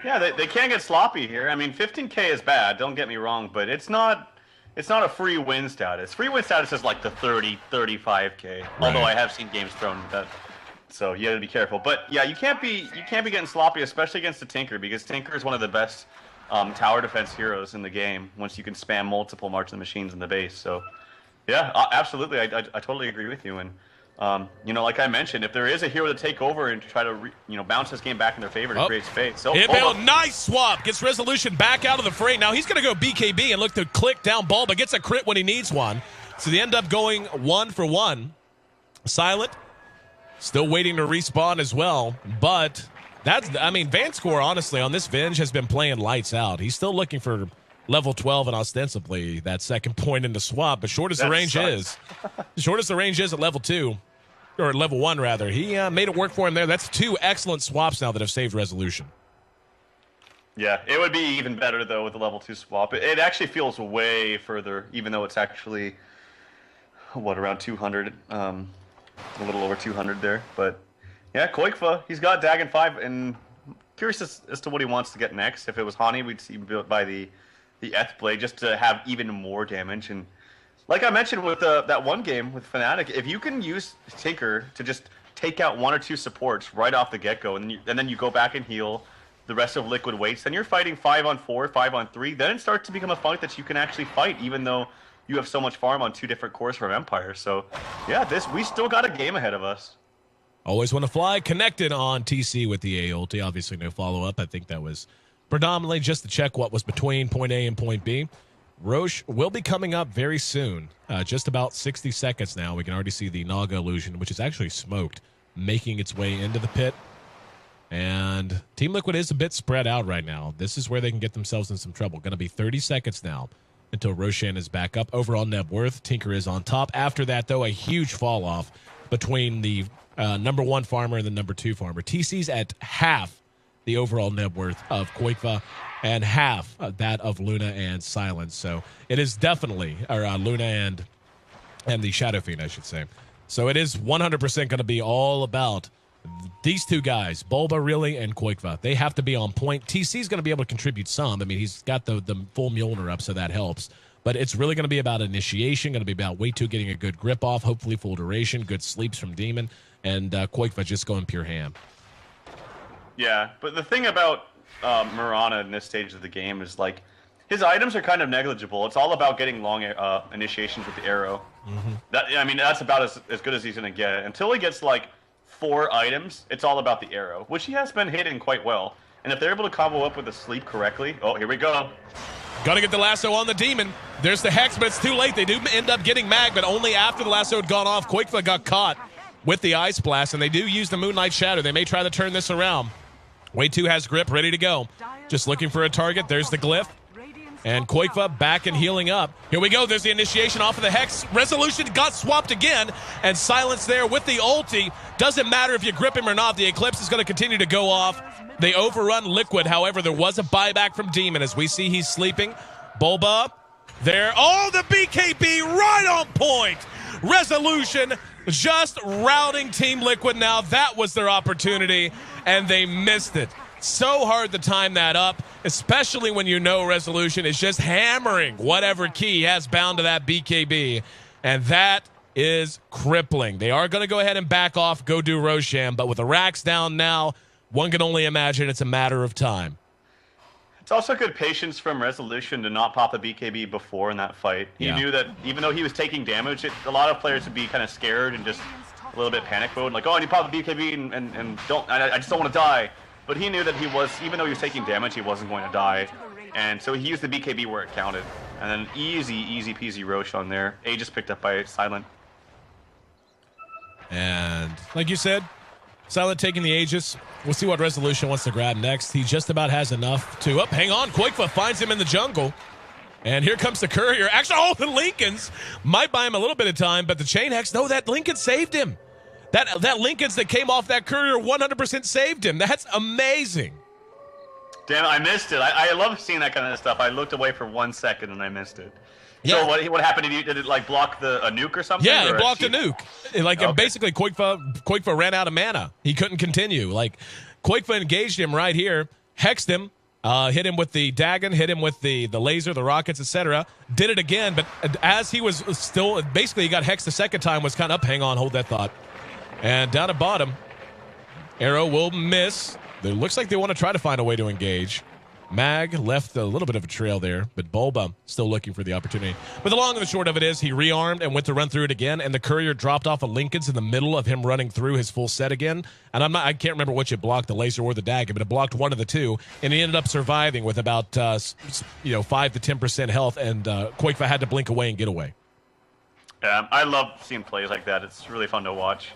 Yeah, they can't get sloppy here. I mean, 15K is bad, don't get me wrong, but it's not a free win status. Free win status is like the 30, 35K. Right. Although I have seen games thrown that, so you got to be careful. But yeah, you can't be getting sloppy, especially against the Tinker, because Tinker is one of the best tower defense heroes in the game once you can spam multiple March of the Machines in the base. So, yeah, absolutely. I totally agree with you. And, like I mentioned, if there is a hero to take over and try to, bounce this game back in their favor to create space. So,
nice swap. Gets Resolution back out of the fray. Now he's going to go BKB and look to click down Bulba. Gets a crit when he needs one. So they end up going 1-for-1. Silent still waiting to respawn as well. But Vanscore, honestly, on this Venge has been playing lights out. He's still looking for level 12 and ostensibly that second point in the swap. But short as the range is at level 2, or at level 1 rather. He made it work for him there. That's 2 excellent swaps now that have saved Resolution.
Yeah, it would be even better though with the level 2 swap. It actually feels way further, even though it's actually around 200, a little over 200 there. But yeah, Koikfa, he's got Dagon 5, and curious as to what he wants to get next. If it was Hani, we'd see him built by the Eth Blade just to have even more damage. And like I mentioned with that one game with Fnatic, if you can use Tinker to just take out 1 or 2 supports right off the get-go, and then you go back and heal, the rest of Liquid waits, then you're fighting 5-on-4, 5-on-3, then it starts to become a fight that you can actually fight, even though you have so much farm on 2 different cores from Empire. So yeah, we still got a game ahead of us.
Always want to fly. Connected on TC with the A ulti. Obviously no follow-up. I think that was predominantly just to check what was between point A and point B. Roche will be coming up very soon. Just about 60 seconds now. We can already see the Naga illusion, which is actually smoked, making its way into the pit. And Team Liquid is a bit spread out right now. This is where they can get themselves in some trouble. Going to be 30 seconds now until Roshan is back up. Overall net worth, Tinker is on top. After that, though, a huge fall off between the number 1 farmer and the number 2 farmer. TC's at half the overall net worth of Koikfa and half that of Luna and Silence. So it is definitely, Luna and the Shadow Fiend, I should say. So it is 100% going to be all about these 2 guys, Bulba really and Koikva. They have to be on point. TC's going to be able to contribute some. I mean, he's got the full Mjolnir up, so that helps. But it's really going to be about initiation, going to be about Way2 getting a good grip off, hopefully full duration, good sleeps from Demon, and Koikva just going pure ham.
Yeah, but the thing about Mirana in this stage of the game is, like, his items are kind of negligible. It's all about getting long initiations with the arrow. Mm-hmm. That's about as good as he's going to get. Until he gets, like, 4 items, it's all about the arrow, which he has been hitting quite well. And if they're able to combo up with the sleep correctly, oh, here we go.
Got to get the lasso on the Demon. There's the Hex, but it's too late. They do end up getting mag, but only after the lasso had gone off. Koikfa got caught with the Ice Blast, and they do use the Moonlight Shadow. They may try to turn this around. Way2 has grip, ready to go. Just looking for a target. There's the Glyph. And Koikfa back and healing up. Here we go. There's the initiation off of the Hex. Resolution got swapped again. And Silence there with the ulti. Doesn't matter if you grip him or not. The Eclipse is going to continue to go off. They overrun Liquid. However, there was a buyback from Demon. As we see, he's sleeping. Bulba there. Oh, the BKB right on point. Resolution just routing Team Liquid now. That was their opportunity, and they missed it. So hard to time that up, especially when you know Resolution is just hammering whatever key he has bound to that BKB, and that is crippling. They are going to go ahead and back off, go do Roshan, but with the racks down now, one can only imagine it's a matter of time.
It's also good patience from Resolution to not pop the BKB before in that fight. He knew that even though he was taking damage, a lot of players would be kind of scared and just a little bit panic mode, like, oh, I need to pop the BKB and I just don't want to die. But he knew that even though he was taking damage, he wasn't going to die. And so he used the BKB where it counted. And then easy peasy Roche on there. Aegis picked up by Silent.
And like you said, Silent taking the Aegis. We'll see what Resolution wants to grab next. He just about has enough to... Oh, hang on. Koikfa finds him in the jungle. And here comes the courier. Actually, all the Lincolns might buy him a little bit of time, but the Chain Hex, no, that Lincoln saved him. That Lincolns that came off that courier 100% saved him. That's amazing.
Damn, I missed it. I love seeing that kind of stuff. I looked away for 1 second and I missed it. Yeah. So what happened? Did it like block a nuke or something?
Yeah, it blocked a nuke. Basically, Koikfa ran out of mana. He couldn't continue. Like, Koikfa engaged him right here, hexed him, hit him with the Dagon, hit him with the laser, the rockets, etc. Did it again, but as he was still, basically he got hexed the second time, was kind of up. Hang on, hold that thought. And down at bottom, arrow will miss. It looks like they want to try to find a way to engage. Mag left a little bit of a trail there, but Bulba still looking for the opportunity. But the long and the short of it is he rearmed and went to run through it again, and the courier dropped off a Lincoln's in the middle of him running through his full set again. And I can't remember which it blocked, the laser or the dagger, but it blocked one of the two, and he ended up surviving with about 5 to 10% health, and Quakefa had to blink away and get away.
Yeah, I love seeing plays like that. It's really fun to watch.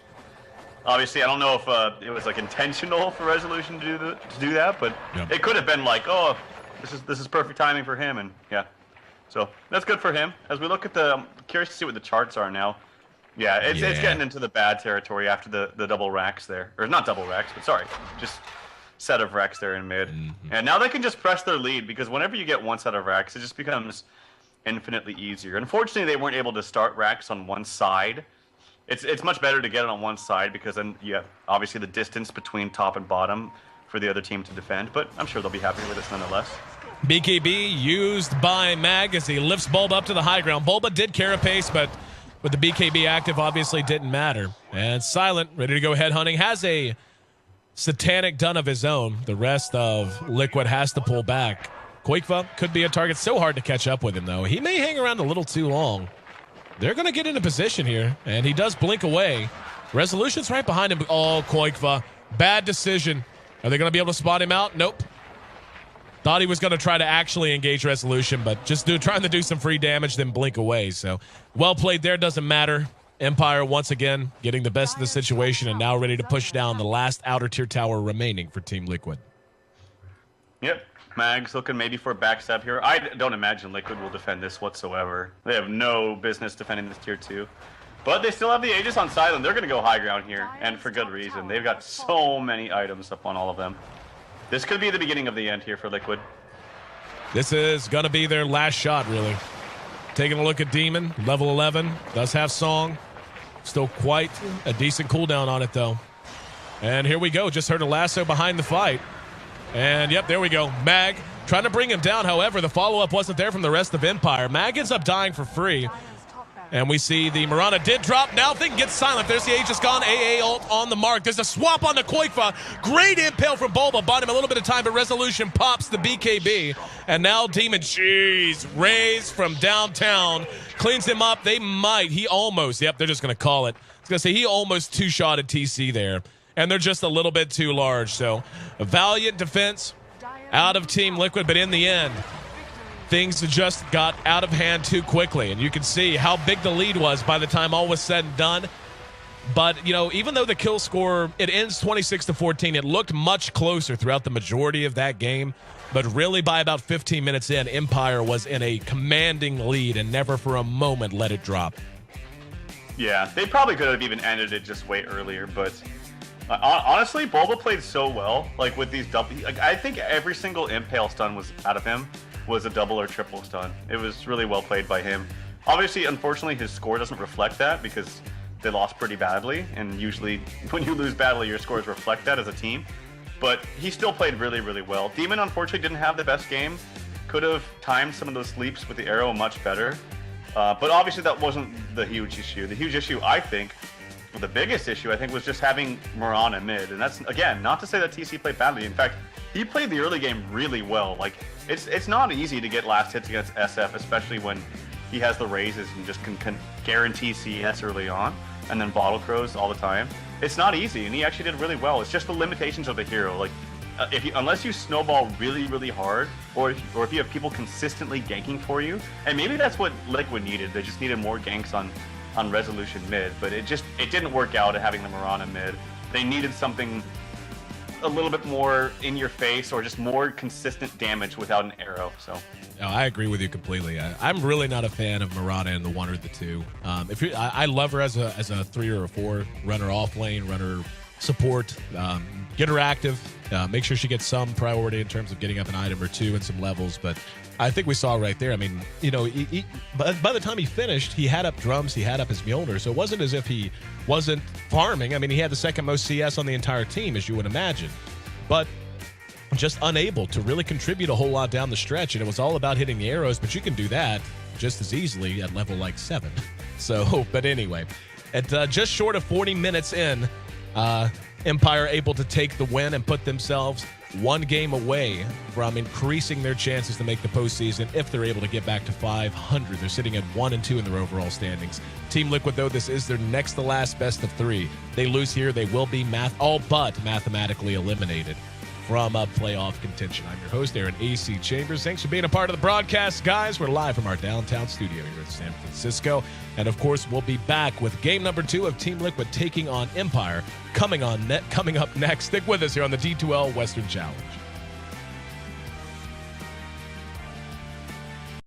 Obviously, I don't know if it was like intentional for Resolution to do that, but it could have been like, oh, this is perfect timing for him, and yeah, so that's good for him. As we look at I'm curious to see what the charts are now. Yeah, it's getting into the bad territory after the double racks there, or not double racks, but sorry, just set of racks there in mid, and now they can just press their lead because whenever you get one set of racks, it just becomes infinitely easier. Unfortunately, they weren't able to start racks on one side. It's much better to get it on one side because then you have obviously the distance between top and bottom for the other team to defend, but I'm sure they'll be happy with this nonetheless.
BKB used by Mag as he lifts Bulba up to the high ground. Bulba did carapace, but with the BKB active obviously didn't matter. And Silent, ready to go head hunting, has a satanic done of his own. The rest of Liquid has to pull back. Quakefa could be a target. So hard to catch up with him, though. He may hang around a little too long. They're going to get into position here, and he does blink away. Resolution's right behind him. Oh, Quakefa. Bad decision. Are they going to be able to spot him out? Nope. Thought he was going to try to actually engage Resolution, but just trying to do some free damage, then blink away. So, well played there. Doesn't matter. Empire, once again, getting the best of the situation and now ready to push down the last outer tier tower remaining for Team Liquid.
Yep. Mag's looking maybe for a backstab here. I don't imagine Liquid will defend this whatsoever. They have no business defending this tier 2. But they still have the Aegis on Silent. They're going to go high ground here, and for good reason. They've got so many items up on all of them. This could be the beginning of the end here for Liquid.
This is going to be their last shot, really. Taking a look at Demon, level 11. Does have Song. Still quite a decent cooldown on it, though. And here we go. Just heard a lasso behind the fight. And, yep, there we go. Mag trying to bring him down. However, the follow-up wasn't there from the rest of Empire. Mag ends up dying for free. And we see the Mirana did drop. Now they can get Silent. There's the Aegis gone. AA ult on the mark. There's a swap on the Quakefa. Great impale from Bulba. Bought him a little bit of time, but Resolution pops the BKB. And now Demon, jeez, Rays from downtown. Cleans him up. They might. He almost, yep, they're just going to call it. I was going to say he almost two-shotted TC there. And they're just a little bit too large. So a valiant defense out of Team Liquid, but in the end, things just got out of hand too quickly. And you can see how big the lead was by the time all was said and done. But, even though the kill score, it ends 26-14, it looked much closer throughout the majority of that game. But really by about 15 minutes in, Empire was in a commanding lead and never for a moment let it drop. Yeah,
they probably could have even ended it just way earlier, but... honestly, Bulba played so well, like with these double. Like, I think every single impale stun was out of him was a double or triple stun. It was really well played by him. Obviously, unfortunately, his score doesn't reflect that because they lost pretty badly, and usually when you lose badly, your scores reflect that as a team. But he still played really, really well. Demon, unfortunately, didn't have the best game. Could have timed some of those leaps with the arrow much better. But obviously, that wasn't the huge issue. The huge issue, I think, the biggest issue, I think, was just having Mirana mid. And that's, again, not to say that TC played badly. In fact, he played the early game really well. Like, it's not easy to get last hits against SF, especially when he has the raises and just can guarantee CS early on, and then bottle crows all the time. It's not easy, and he actually did really well. It's just the limitations of the hero. Like, unless you snowball really, really hard, or if you have people consistently ganking for you, and maybe that's what Liquid needed. They just needed more ganks on Resolution mid, but it didn't work out at having the Mirana mid. They needed something a little bit more in your face or just more consistent damage without an arrow. So
no, I agree with you completely. I'm really not a fan of Mirana in the 1 or the 2. I love her as a 3 or a 4 runner off lane, runner support. Get her active. Make sure she gets some priority in terms of getting up an item or 2 and some levels, but I think we saw right there. I mean, by the time he finished, he had up drums, he had up his Mjolnir, so it wasn't as if he wasn't farming. I mean, he had the second most CS on the entire team, as you would imagine, but just unable to really contribute a whole lot down the stretch, and it was all about hitting the arrows, but you can do that just as easily at level like 7. So, but anyway, at just short of 40 minutes in, Empire able to take the win and put themselves one game away from increasing their chances to make the postseason if they're able to get back to 500. They're sitting at 1-2 in their overall standings. Team Liquid, though, this is their next to last best of 3. They lose here, they will be all but mathematically eliminated from playoff contention. I'm your host, Aaron A.C. Chambers. Thanks for being a part of the broadcast, guys. We're live from our downtown studio here in San Francisco. And, of course, we'll be back with game number 2 of Team Liquid taking on Empire coming up next. Stick with us here on the D2L Western Challenge.